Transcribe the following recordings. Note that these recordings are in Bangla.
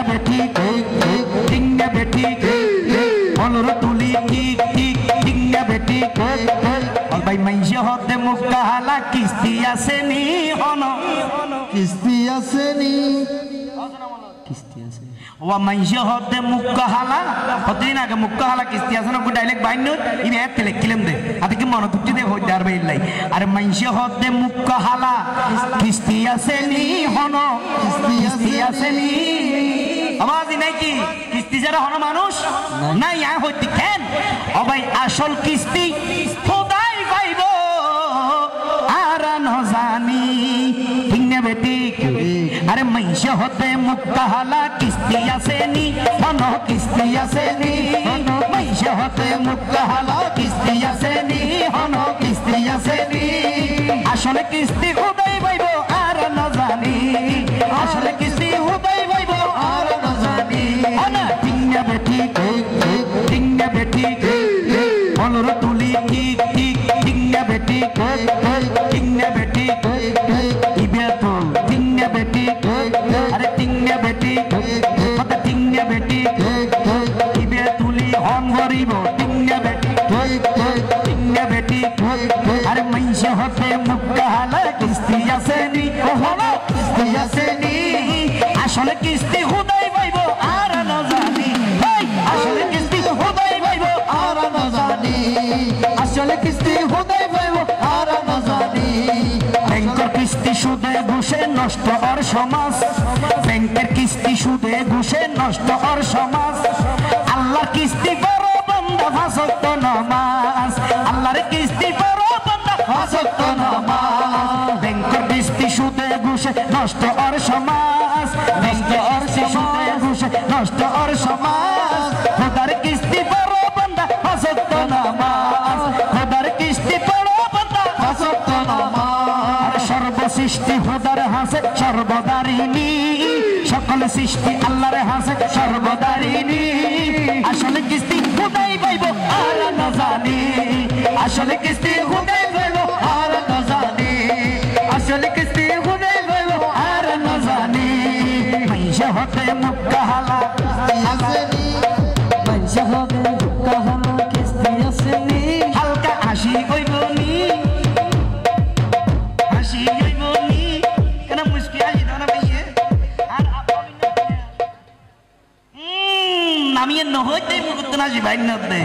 টিংনা বেটি টিংনা বেটি বলর তুলি ঠিক ঠিক টিংনা বেটি ভাই মাইসে হতে মুক্কা হালা কিস্তি আসেনি হন কিস্তি আসেনি কিস্তি আছে ওয়া মাইসে হতে মুক্কা হালা হতেই না মুক্কা হালা কিস্তি আছে না ডাইরেক্ট বাইন ইনি এক তেলে কিলেম দে আদিকে মন তুটি দে হই দার বাইলাই আর মাইসে হতে মুক্কা হালা কিস্তি আসেনি হন কিস্তি আসেনি আওয়াজ নাই কি কিস্তি যারা হন মানুষ নাই আ হইতে কেন ও ভাই আসল কিস্তি খোদাই পাইব আর ন জানি ঠিক না বেটি আরে মাইসে হতে মুক্তা হালা কিস্তি আসেনি হন কিস্তি আসেনি মাইসে হতে মুক্তা হালা কিস্তি আসেনি হন কিস্তি আসেনি আসলে কিস্তি খোদাই পাইব আর ন জানি আসলে কিস্তি খোদাই পাইব আর ন জানি না ঠিক না বেটি ঠিক না বেটি বলর তুলি ঠিক ঠিক ঠিক না বেটি ঠিক না বেটি ইবে তো ঠিক না বেটি আরে ঠিক না বেটি কত ঠিক না বেটি ইবে তুলি হন গরিব ঠিক না বেটি ঠিক না বেটি আরে মাইসে হতে মুক্তা হালা কিস্তি আসেনি হলো কিস্তি আসেনি আসলে কিস্তি হুদাই পাইব আর ন জানি আসলে কিস্তি হুদাই পাইব আর ন জানি আসলে কিস্তি হুদাই পাইব আর ন জানি ব্যাংকের কিস্তি সুদে ঘুষে নষ্ট আর সমাজ ব্যাংকের কিস্তি সুদে ঘুষে নষ্ট আর সমাজ আল্লাহ কিস্তি করো বান্দা ফাসক্ত নামাজ আল্লাহর কিস্তি করো বান্দা ফাসক্ত নামাজ ব্যাংকের কিস্তি সুদে ঘুষে নষ্ট আর সমাজ ব্যাংকের কিস্তি সুদে ঘুষে নষ্ট আর সমাজ খোদার কিস্তি করো বান্দা ফাসক্ত নামাজ খোদার কিস্তি করো বান্দা ফাসক্ত নামাজ সর্বসৃষ্টি খোদার হাসে সর্বদারিনী সকল সৃষ্টি আল্লাহর হাসে সর্বদারিনী আসলে কিস্তি খোদাই পাইব আর না জানি আসলে কিস্তি খোদাই পাইব আর না জানি আসলে কিস্তি খোদাই পাইব আর না জানি মাইসে হতে মুক্তা হালা আসেনি মাইসে হতে মুক্তা হালা কিস্তি আসেনি হালকা হাসি কইব নি হাসি কইব নি কেন মুস্কি হাসি দাও না ভাইয়ে আর আমি নহইতে মুকুত না জি বাইন নতে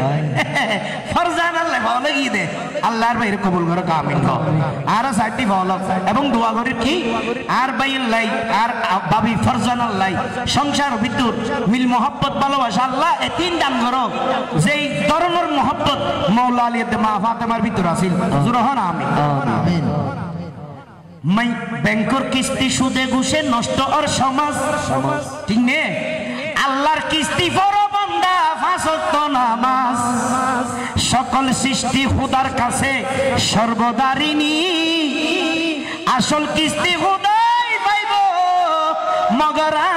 ফরজান আল্লাহ ভালো কি দে আল্লাহর বাইরে কবুল করো আমিন গো আর সাইটি ভালো এবং দোয়া করি কি আর বাইর লাই আর বাবি ফরজান আল্লাহ সংসার ভিতর মিল মোহব্বত ভালোবাসা আল্লাহ এই তিন দান করো যেই ধরনের মোহব্বত মাওলা আলী মা ফাতেমার ভিতর আছিল হুজুর হন আমিন আমিন মাই ব্যাংকের কিস্তি সুদে ঘুষে নষ্ট আর সমাজ ঠিক নে আল্লাহর কিস্তি করো বান্দা পাঁচ ওয়াক্ত নামাজ সকল সৃষ্টি খোদার কাছে সর্বদারিনী আসল কিস্তি খোদাই পাইব মগরা